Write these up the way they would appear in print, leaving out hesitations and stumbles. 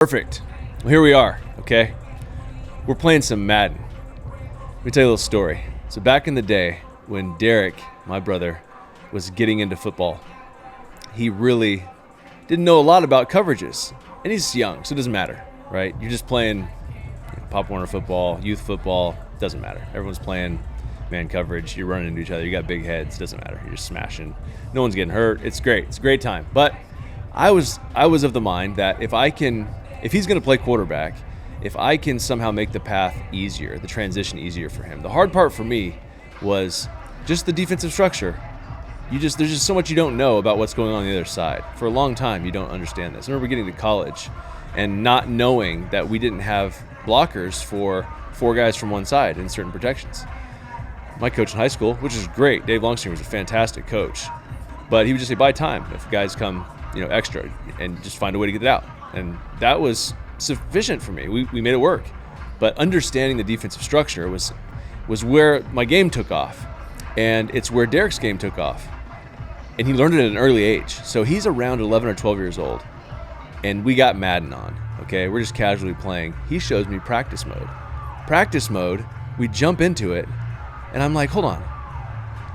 Perfect. Well, here we are, okay? We're playing some Madden. Let me tell you a little story. So back in the day when Derek, my brother, was getting into football, he really didn't know a lot about coverages. And he's young, so it doesn't matter, right? You're just playing Pop Warner football, youth football, doesn't matter. Everyone's playing man coverage. You're running into each other. You got big heads, doesn't matter. You're just smashing. No one's getting hurt. It's great. It's a great time. But I was of the mind that if he's going to play quarterback, if I can somehow make the path easier, the transition easier for him. The hard part for me was just the defensive structure. There's just so much you don't know about what's going on the other side. For a long time, you don't understand this. I remember getting to college and not knowing that we didn't have blockers for four guys from one side in certain protections. My coach in high school, which is great, Dave Longstream was a fantastic coach, but he would just say, buy time if guys come, extra, and just find a way to get it out. And that was sufficient for me. We made it work. But understanding the defensive structure was where my game took off. And it's where Derek's game took off. And he learned it at an early age. So he's around 11 or 12 years old. And we got Madden on, okay? We're just casually playing. He shows me practice mode. Practice mode, we jump into it, and I'm like, hold on.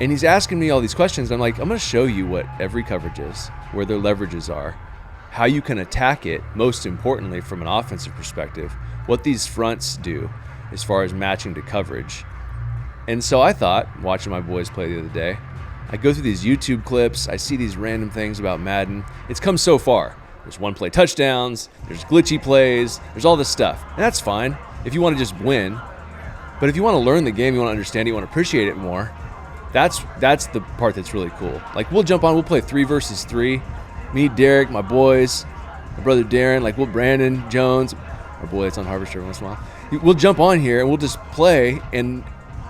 And he's asking me all these questions. I'm like, I'm going to show you what every coverage is, where their leverages are, how you can attack it, most importantly from an offensive perspective, what these fronts do as far as matching to coverage. And so I thought, watching my boys play the other day, I go through these YouTube clips, I see these random things about Madden. It's come so far. There's one-play touchdowns, there's glitchy plays, there's all this stuff. And that's fine if you want to just win. But if you want to learn the game, you want to understand it, you want to appreciate it more, that's the part that's really cool. Like, we'll jump on, we'll play 3 versus 3. Me, Derek, my boys, my brother Darren, Brandon Jones, our boy that's on Harvest every once in a while. We'll jump on here and we'll just play, and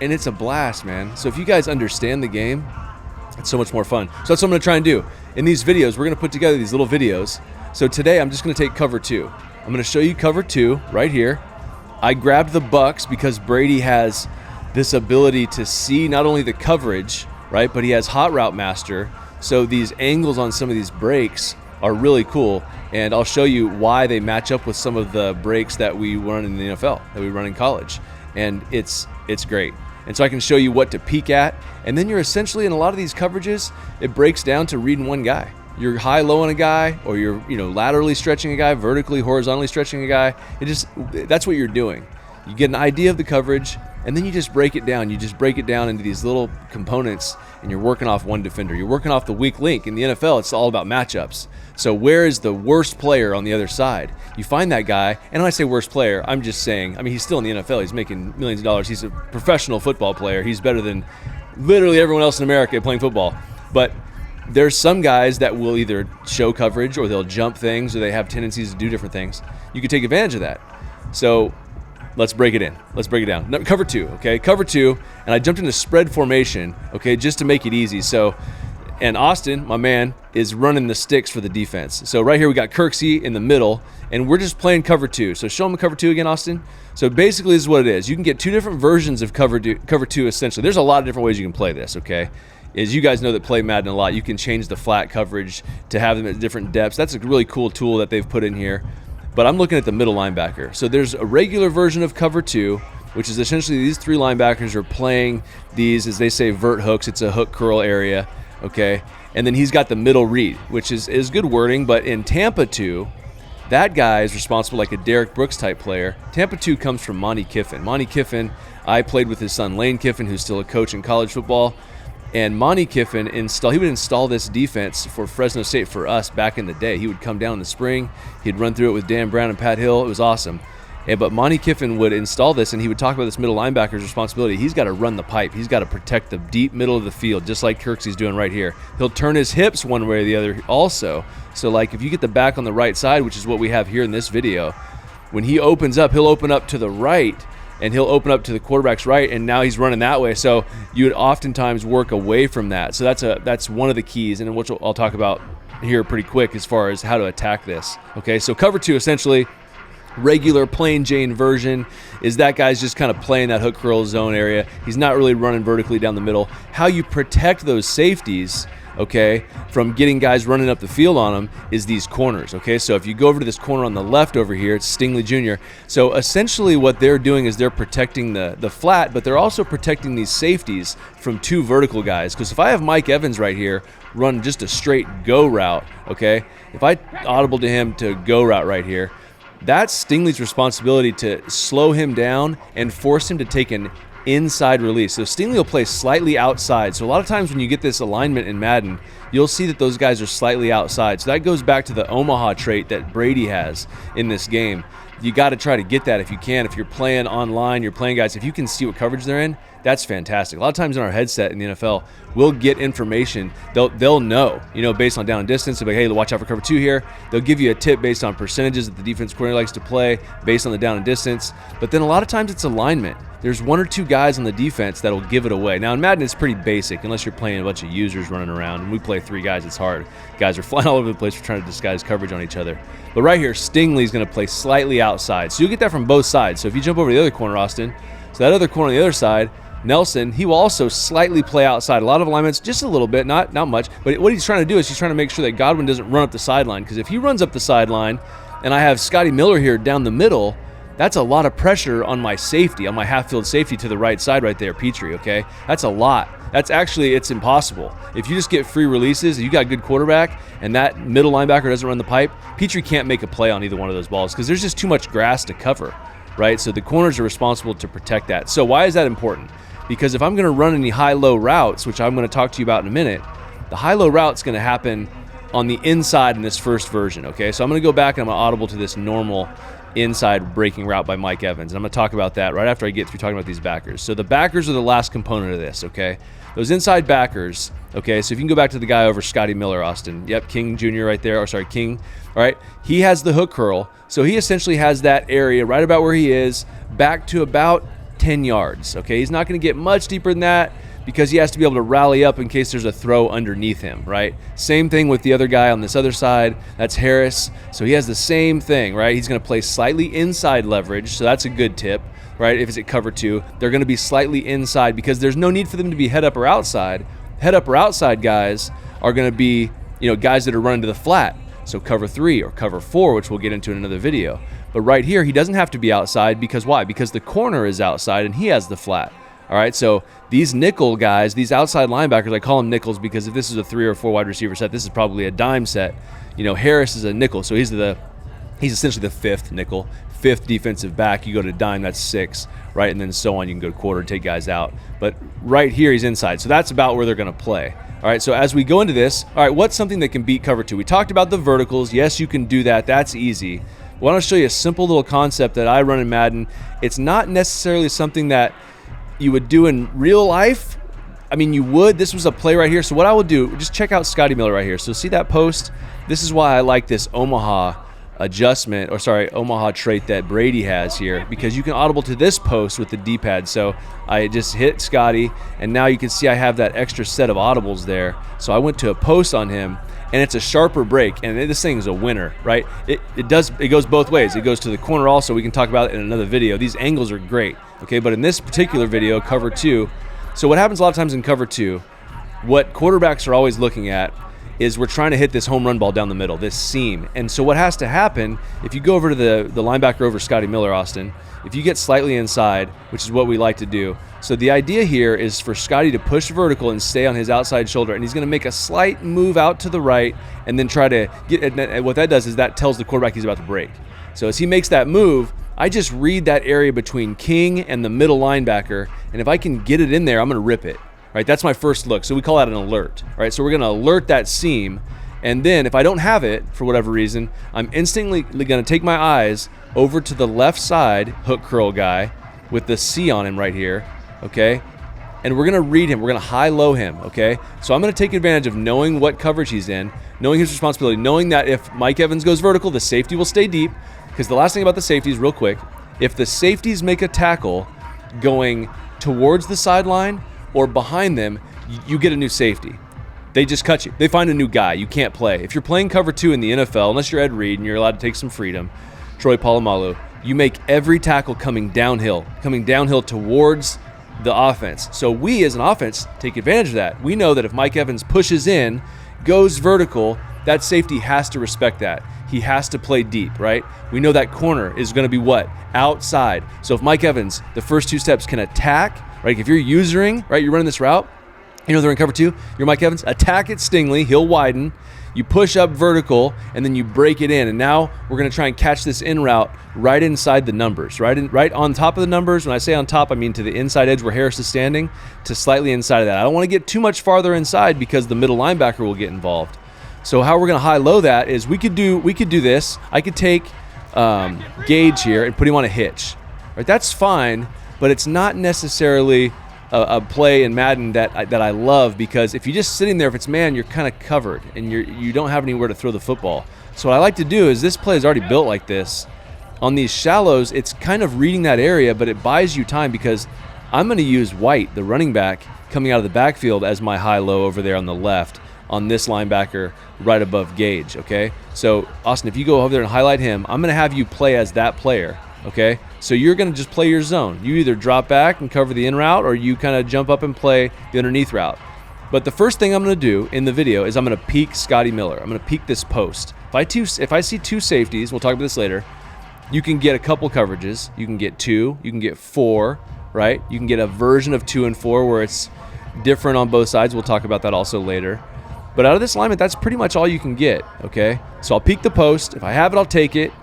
it's a blast, man. So if you guys understand the game, it's so much more fun. So that's what I'm going to try and do. In these videos, we're going to put together these little videos. So today I'm just going to take cover 2. I'm going to show you cover 2 right here. I grabbed the Bucks because Brady has this ability to see not only the coverage, right, but he has Hot Route Master. So these angles on some of these breaks are really cool, and I'll show you why they match up with some of the breaks that we run in the NFL, that we run in college, and it's great. And so I can show you what to peek at, and then you're essentially, in a lot of these coverages, it breaks down to reading one guy. You're high-low on a guy, or you're laterally stretching a guy, vertically, horizontally stretching a guy. That's what you're doing. You get an idea of the coverage, and then you just break it down. You just break it down into these little components, and you're working off one defender. You're working off the weak link. In the NFL, it's all about matchups. So where is the worst player on the other side? You find that guy, and when I say worst player, I'm just saying, he's still in the NFL. He's making millions of dollars. He's a professional football player. He's better than literally everyone else in America playing football. But there's some guys that will either show coverage, or they'll jump things, or they have tendencies to do different things. You can take advantage of that. So let's break it in. Let's break it down. No, cover 2, okay? Cover 2, and I jumped into spread formation, okay, just to make it easy. So, and Austin, my man, is running the sticks for the defense. So right here we got Kirksey in the middle, and we're just playing cover 2. So show them cover 2 again, Austin. So basically this is what it is. You can get 2 different versions of cover 2 essentially. There's a lot of different ways you can play this, okay? As you guys know that play Madden a lot, you can change the flat coverage to have them at different depths. That's a really cool tool that they've put in here. But I'm looking at the middle linebacker. So there's a regular version of cover 2, which is essentially these 3 linebackers are playing these, as they say, vert hooks. It's a hook curl area, okay? And then he's got the middle read, which is good wording. But in Tampa 2, that guy is responsible, like a Derek Brooks type player. Tampa 2 comes from Monty Kiffin. Monty Kiffin, I played with his son Lane Kiffin, who's still a coach in college football. And Monty Kiffin he would install this defense for Fresno State for us back in the day. He would come down in the spring. He'd run through it with Dan Brown and Pat Hill. It was awesome. But Monty Kiffin would install this, and he would talk about this middle linebacker's responsibility. He's got to run the pipe. He's got to protect the deep middle of the field, just like Kirksey's doing right here. He'll turn his hips one way or the other also. So, like, if you get the back on the right side, which is what we have here in this video, when he opens up, he'll open up to the right, and he'll open up to the quarterback's right, and now he's running that way. So you would oftentimes work away from that. So that's one of the keys, and which I'll talk about here pretty quick as far as how to attack this. Okay, so cover 2 essentially, regular plain Jane version, is that guy's just kind of playing that hook curl zone area. He's not really running vertically down the middle. How you protect those safeties okay, from getting guys running up the field on them is these corners, okay? So if you go over to this corner on the left over here, it's Stingley Jr. So essentially what they're doing is they're protecting the flat, but they're also protecting these safeties from two vertical guys. Because if I have Mike Evans right here run just a straight go route, okay, if I audible to him to go route right here, that's Stingley's responsibility to slow him down and force him to take an inside release. So Stingley will play slightly outside. So a lot of times when you get this alignment in Madden, you'll see that those guys are slightly outside. So that goes back to the Omaha trait that Brady has in this game. You got to try to get that if you can. If you're playing online, you're playing guys, if you can see what coverage they're in, that's fantastic. A lot of times in our headset in the NFL, we'll get information. They'll know, based on down and distance. They'll be like, hey, watch out for cover 2 here. They'll give you a tip based on percentages that the defense coordinator likes to play based on the down and distance. But then a lot of times it's alignment. There's one or two guys on the defense that'll give it away. Now in Madden, it's pretty basic unless you're playing a bunch of users running around. And we play 3 guys, it's hard. Guys are flying all over the place for trying to disguise coverage on each other. But right here, Stingley's going to play slightly outside. So you'll get that from both sides. So if you jump over to the other corner, Austin, so that other corner on the other side, Nelson, he will also slightly play outside. A lot of alignments, just a little bit, not much. But what he's trying to do is he's trying to make sure that Godwin doesn't run up the sideline. Because if he runs up the sideline and I have Scotty Miller here down the middle, that's a lot of pressure on my safety, on my half-field safety to the right side right there, Petrie, okay? That's a lot. It's impossible. If you just get free releases, you got a good quarterback, and that middle linebacker doesn't run the pipe, Petrie can't make a play on either one of those balls because there's just too much grass to cover, right? So the corners are responsible to protect that. So why is that important? Because if I'm going to run any high-low routes, which I'm going to talk to you about in a minute, the high-low route's going to happen on the inside in this first version, okay? So I'm going to go back and I'm going to audible to this normal inside breaking route by Mike Evans. And I'm going to talk about that right after I get through talking about these backers. So the backers are the last component of this, okay? Those inside backers, okay, so if you can go back to the guy over Scotty Miller, Austin. Yep, King Jr. right there, King. All right, he has the hook curl. So he essentially has that area right about where he is back to about 10 yards, okay? He's not going to get much deeper than that because he has to be able to rally up in case there's a throw underneath him, right? Same thing with the other guy on this other side. That's Harris. So he has the same thing, right? He's going to play slightly inside leverage, so that's a good tip, right? If it's at cover 2, they're going to be slightly inside because there's no need for them to be head up or outside. Head up or outside guys are going to be, guys that are running to the flat. So cover 3 or cover 4, which we'll get into in another video. But right here, he doesn't have to be outside because why? Because the corner is outside and he has the flat. All right, so these nickel guys, these outside linebackers, I call them nickels because if this is a 3 or 4 wide receiver set, this is probably a dime set. Harris is a nickel, so he's essentially the 5th nickel, 5th defensive back. You go to dime, that's 6, right, and then so on. You can go to quarter and take guys out. But right here, he's inside, so that's about where they're going to play. All right, so as we go into this, all right, what's something that can beat cover 2? We talked about the verticals. Yes, you can do that. That's easy. I want to show you a simple little concept that I run in Madden. It's not necessarily something that you would do in real life. I mean, you would. This was a play right here. So what I will do, just check out Scotty Miller right here. So see that post? This is why I like this Omaha Omaha trait that Brady has here, because you can audible to this post with the D-pad. So I just hit Scotty, and now you can see I have that extra set of audibles there. So I went to a post on him, and it's a sharper break, and this thing is a winner, right? It goes both ways. It goes to the corner also. We can talk about it in another video. These angles are great, okay? But in this particular video, cover 2, so what happens a lot of times in cover 2, what quarterbacks are always looking at is we're trying to hit this home run ball down the middle, this seam. And so what has to happen, if you go over to the linebacker over Scotty Miller, Austin, if you get slightly inside, which is what we like to do. So the idea here is for Scotty to push vertical and stay on his outside shoulder, and he's going to make a slight move out to the right and then try to get, and what that does is that tells the quarterback he's about to break. So as he makes that move, I just read that area between King and the middle linebacker, and if I can get it in there, I'm going to rip it. Right, that's my first look. So we call that an alert. All right, so we're going to alert that seam, and then if I don't have it for whatever reason, I'm instantly going to take my eyes over to the left side hook curl guy with the C on him right here, okay? And we're going to read him. We're going to high-low him, okay? So I'm going to take advantage of knowing what coverage he's in, knowing his responsibility, knowing that if Mike Evans goes vertical, the safety will stay deep, because the last thing about the safeties, real quick, if the safeties make a tackle going towards the sideline or behind them, you get a new safety. They just cut you. They find a new guy. You can't play. If you're playing cover 2 in the NFL, unless you're Ed Reed and you're allowed to take some freedom, Troy Polamalu, you make every tackle coming downhill towards the offense. So we as an offense take advantage of that. We know that if Mike Evans pushes in, goes vertical, that safety has to respect that. He has to play deep, right? We know that corner is going to be what? Outside. So if Mike Evans, the first 2 steps, can attack, right? If you're usering, right, you're running this route, you know they're in cover 2, you're Mike Evans, attack it Stingley, he'll widen, you push up vertical, and then you break it in. And now we're going to try and catch this in route right inside the numbers, right on top of the numbers. When I say on top, I mean to the inside edge where Harris is standing, to slightly inside of that. I don't want to get too much farther inside because the middle linebacker will get involved. So how we're going to high-low that is we could do this. I could take Gage here and put him on a hitch. Right, that's fine, but it's not necessarily a play in Madden that I love, because if you're just sitting there, if it's man, you're kind of covered and you don't have anywhere to throw the football. So what I like to do is, this play is already built like this. On these shallows, it's kind of reading that area, but it buys you time because I'm going to use White, the running back, coming out of the backfield as my high-low over there on the left on this linebacker right above Gage, okay? So, Austin, if you go over there and highlight him, I'm going to have you play as that player, okay? So you're going to just play your zone. You either drop back and cover the in route, or you kind of jump up and play the underneath route. But the first thing I'm going to do in the video is I'm going to peek Scotty Miller. I'm going to peek this post. If I see 2 safeties, we'll talk about this later, you can get a couple coverages. You can get 2, you can get 4, right? You can get a version of 2 and 4 where it's different on both sides. We'll talk about that also later. But out of this alignment, that's pretty much all you can get, okay? So I'll peek the post. If I have it, I'll take it.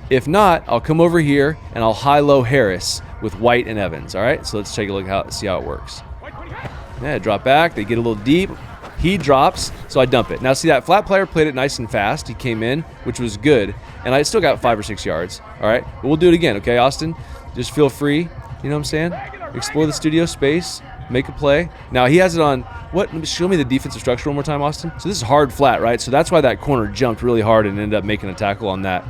If not, I'll come over here and I'll high-low Harris with White and Evans, all right? So let's take a look see how it works. Yeah, drop back. They get a little deep. He drops, so I dump it. Now, see, that flat player played it nice and fast. He came in, which was good, and I still got 5 or 6 yards, all right? But we'll do it again, okay, Austin? Just feel free, you know what I'm saying? Explore the studio space. Make a play. Now he has it on, show me the defensive structure one more time, Austin. So this is hard flat, right? So that's why that corner jumped really hard and ended up making a tackle on that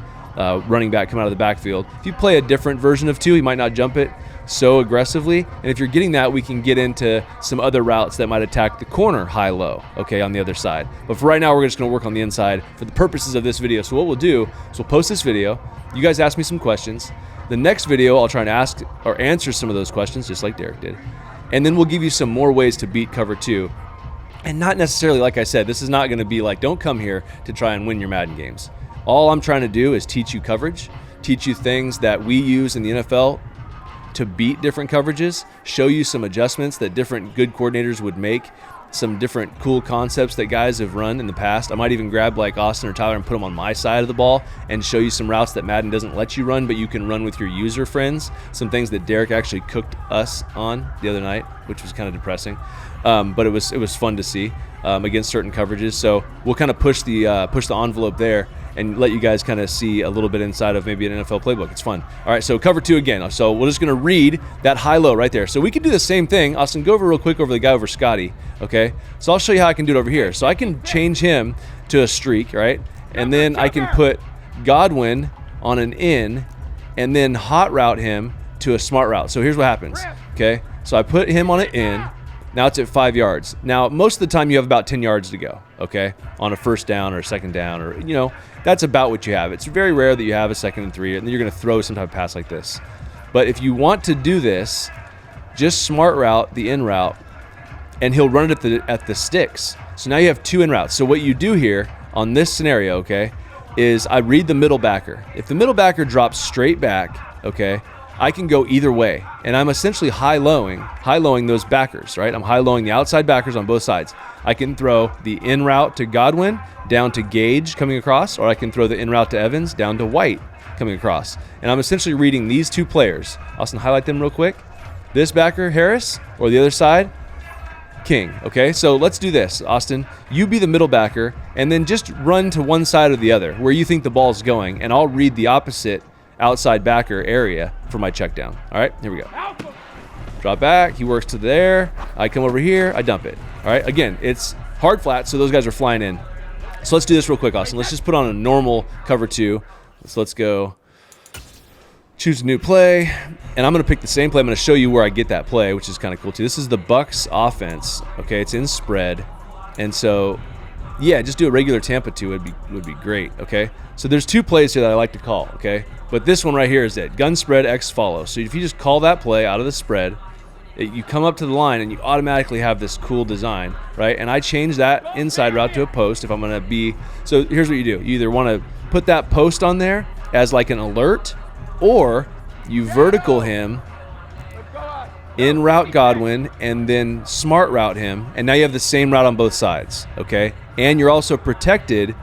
running back coming out of the backfield. If you play a different version of 2, he might not jump it so aggressively. And if you're getting that, we can get into some other routes that might attack the corner high-low, okay, on the other side. But for right now, we're just going to work on the inside for the purposes of this video. So what we'll do is we'll post this video. You guys ask me some questions. The next video, I'll try and ask or answer some of those questions, just like Derek did. And then we'll give you some more ways to beat cover 2. And not necessarily, like I said, this is not going to be like, don't come here to try and win your Madden games. All I'm trying to do is teach you coverage, teach you things that we use in the NFL to beat different coverages, show you some adjustments that different good coordinators would make, some different cool concepts that guys have run in the past. I might even grab like Austin or Tyler and put them on my side of the ball and show you some routes that Madden doesn't let you run, but you can run with your user friends. Some things that Derek actually cooked us on the other night, which was kind of depressing, but it was fun to see against certain coverages. So we'll kind of push the envelope there and let you guys kind of see a little bit inside of maybe an NFL playbook. It's fun. All right, so cover 2 again. So we're just going to read that high-low right there. So we can do the same thing. Austin, go over real quick over the guy over Scotty, okay? So I'll show you how I can do it over here. So I can change him to a streak, right? And then I can put Godwin on an in and then hot route him to a smart route. So here's what happens, okay? So I put him on an in. Now it's at 5 yards. Now, most of the time you have about 10 yards to go, okay, on a first down or a second down, or, you know, that's about what you have. It's very rare that you have a 2nd and 3, and then you're going to throw some type of pass like this. But if you want to do this, just smart route the in route, and he'll run it at the sticks. So now you have 2 in routes. So what you do here on this scenario, okay, is I read the middle backer. If the middle backer drops straight back, okay, I can go either way, and I'm essentially high-lowing those backers, right? I'm high-lowing the outside backers on both sides. I can throw the in route to Godwin down to Gage coming across, or I can throw the in route to Evans down to White coming across. And I'm essentially reading these 2 players. Austin, highlight them real quick. This backer, Harris, or the other side, King, okay? So let's do this, Austin. You be the middle backer, and then just run to one side or the other where you think the ball's going, and I'll read the opposite outside backer area for my check down. All right, here we go. Drop back, he works to there. I come over here, I dump it. All right, again, it's hard flat, so those guys are flying in. So let's do this real quick, Austin. Let's just put on a normal cover 2. So let's go choose a new play, and I'm going to pick the same play. I'm going to show you where I get that play, which is kind of cool too. This is the Bucs offense. Okay, it's in spread, and so yeah, just do a regular Tampa 2 would be great. Okay, so there's 2 plays here that I like to call. Okay, but this one right here is it. Gun spread X follow. So if you just call that play out of the spread, You come up to the line and you automatically have this cool design, right? And I change that inside route to a post if I'm going to be. So here's what you do. You either want to put that post on there as like an alert, or you vertical him, in route Godwin, and then smart route him, and now you have the same route on both sides, okay? And you're also protected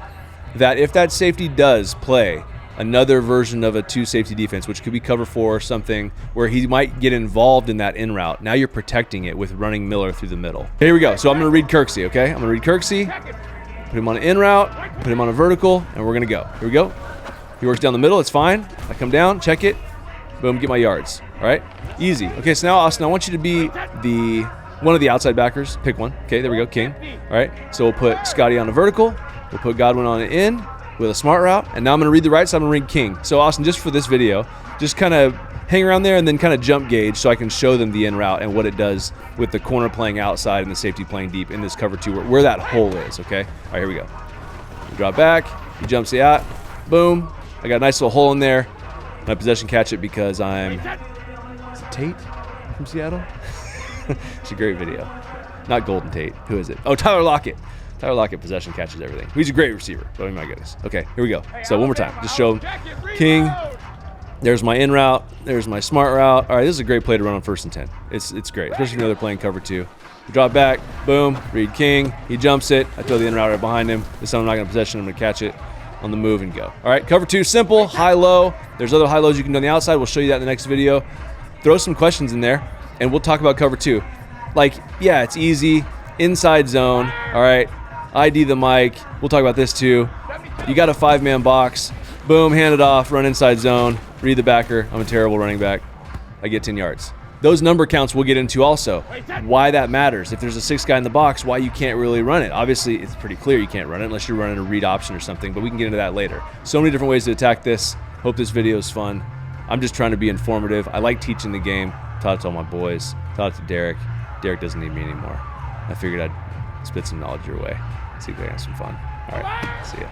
that if that safety does play another version of a 2 safety defense, which could be cover 4 or something, where he might get involved in that in route, now you're protecting it with running Miller through the middle. Okay, here we go. So I'm going to read Kirksey, okay? I'm going to read Kirksey, put him on an in route, put him on a vertical, and we're going to go. Here we go. He works down the middle. It's fine. I come down, check it, boom, get my yards. All right, easy. Okay, so now, Austin, I want you to be one of the outside backers. Pick one. Okay, there we go, King. All right, so we'll put Scotty on a vertical. We'll put Godwin on an in with a smart route. And now I'm going to read the right side. I'm going to read King. So, Austin, just for this video, just kind of hang around there and then kind of jump gauge so I can show them the in route and what it does with the corner playing outside and the safety playing deep in this cover 2 where that hole is, okay? All right, here we go. We drop back. He jumps the out. Boom. I got a nice little hole in there. My possession catch it because I'm... Is it Tate from Seattle? It's a great video. Not Golden Tate. Who is it? Oh, Tyler Lockett. Tyler Lockett possession catches everything. He's a great receiver. Oh my goodness. Okay, here we go. So one more time. Just show King. There's my in route. There's my smart route. All right, this is a great play to run on 1st and 10. It's great, especially when they're playing cover 2. We drop back. Boom. Read King. He jumps it. I throw the in route right behind him. This time I'm not going to possession. I'm going to catch it on the move and go. All right, cover 2, simple, high-low. There's other high-lows you can do on the outside. We'll show you that in the next video. Throw some questions in there, and we'll talk about cover 2. Like, yeah, it's easy. Inside zone, all right. ID the mic. We'll talk about this too. You got a 5-man box. Boom, hand it off, run inside zone. Read the backer. I'm a terrible running back. I get 10 yards. Those number counts we'll get into also. Why that matters. If there's a 6 guy in the box, why you can't really run it. Obviously, it's pretty clear you can't run it unless you're running a read option or something, but we can get into that later. So many different ways to attack this. Hope this video is fun. I'm just trying to be informative. I like teaching the game. Taught it to all my boys. Taught it to Derek. Derek doesn't need me anymore. I figured I'd spit some knowledge your way. See if we can have some fun. All right, see ya.